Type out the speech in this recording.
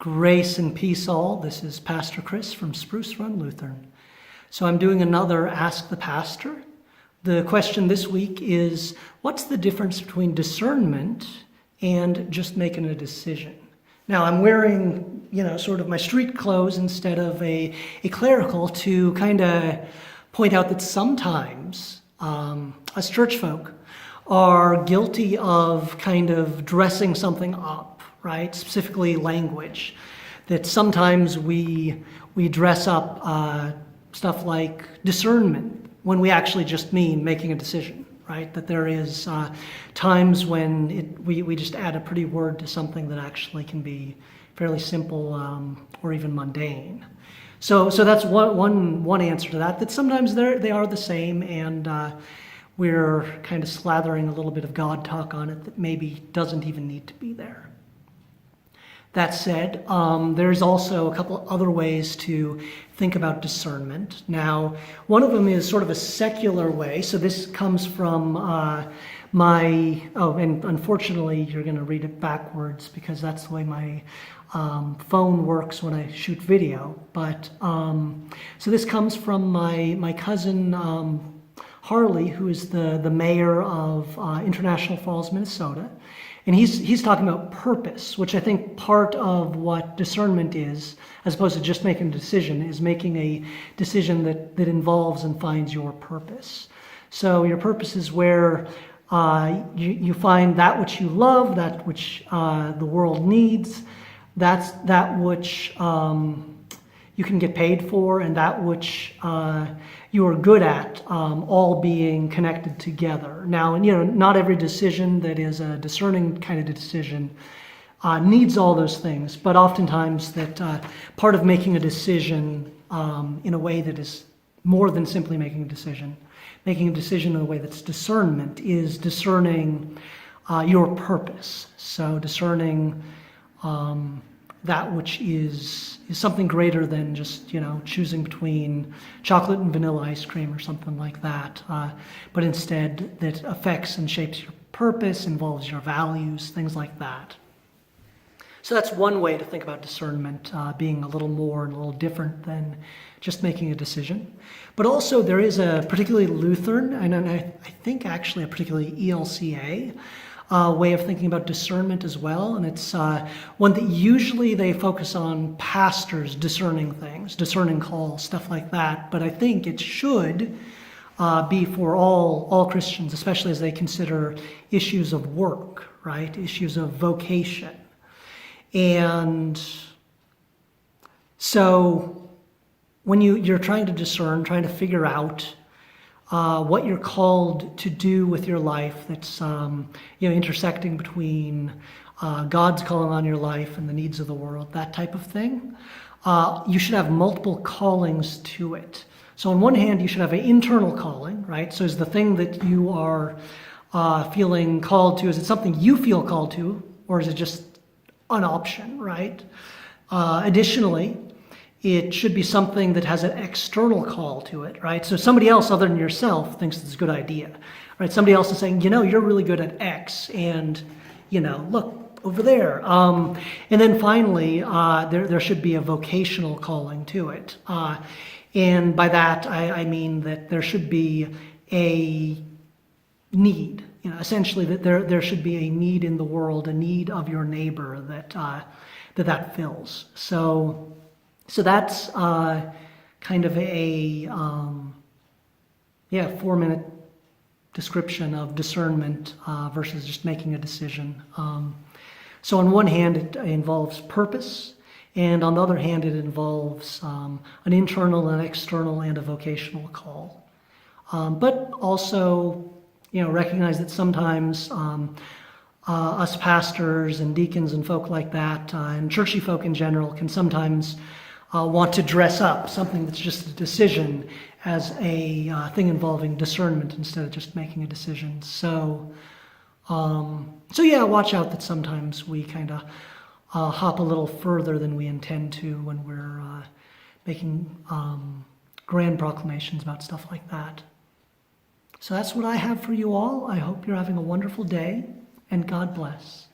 Grace and peace all. This is Pastor Chris from Spruce Run Lutheran. So I'm doing another Ask the Pastor. The question this week is, what's the difference between discernment and just making a decision? Now I'm wearing, sort of my street clothes instead of a clerical to kind of point out that sometimes us church folk are guilty of kind of dressing something up. Right? Specifically language. That sometimes we dress up stuff like discernment when we actually just mean making a decision, right? That there is times when we just add a pretty word to something that actually can be fairly simple or even mundane. So that's one answer to that. That sometimes they are the same, and we're kind of slathering a little bit of God talk on it that maybe doesn't even need to be there. That said, there's also a couple other ways to think about discernment. Now, one of them is sort of a secular way. So this comes from and unfortunately you're going to read it backwards because that's the way my phone works when I shoot video. But so this comes from my cousin Harley, who is the mayor of International Falls, Minnesota. And he's talking about purpose, which I think part of what discernment is, as opposed to just making a decision, is making a decision that involves and finds your purpose. So your purpose is where you find that which you love, that which the world needs, that's that which you can get paid for, and that which you are good at, all being connected together. Now, not every decision that is a discerning kind of decision needs all those things, but oftentimes that part of making a decision in a way that is more than simply making a decision in a way that's discernment, is discerning your purpose. So discerning that which is something greater than just, choosing between chocolate and vanilla ice cream or something like that, but instead that affects and shapes your purpose, involves your values, things like that. So that's one way to think about discernment, being a little more and a little different than just making a decision. But also there is a particularly Lutheran, and I think actually a particularly ELCA, way of thinking about discernment as well, and it's one that usually they focus on pastors discerning things, discerning calls, stuff like that. But I think it should be for all Christians, especially as they consider issues of work, right? Issues of vocation. And so when you're trying to discern, trying to figure out what you're called to do with your life, that's intersecting between God's calling on your life and the needs of the world, that type of thing. You should have multiple callings to it. So on one hand, you should have an internal calling, right? So is the thing that you are feeling called to, is it something you feel called to, or is it just an option, right? Additionally, it should be something that has an external call to it, right? So somebody else other than yourself thinks it's a good idea, right? Somebody else is saying, you're really good at X, and, look over there. And then finally, there should be a vocational calling to it. And by that, I mean that there should be a need, essentially that there should be a need in the world, a need of your neighbor that fills. So that's kind of a 4-minute description of discernment versus just making a decision. So on one hand, it involves purpose, and on the other hand, it involves an internal, an external, and a vocational call. But also, recognize that sometimes us pastors and deacons and folk like that, and churchy folk in general, can sometimes want to dress up something that's just a decision as a thing involving discernment instead of just making a decision. So watch out that sometimes we kind of hop a little further than we intend to when we're making grand proclamations about stuff like that. So that's what I have for you all. I hope you're having a wonderful day, and God bless.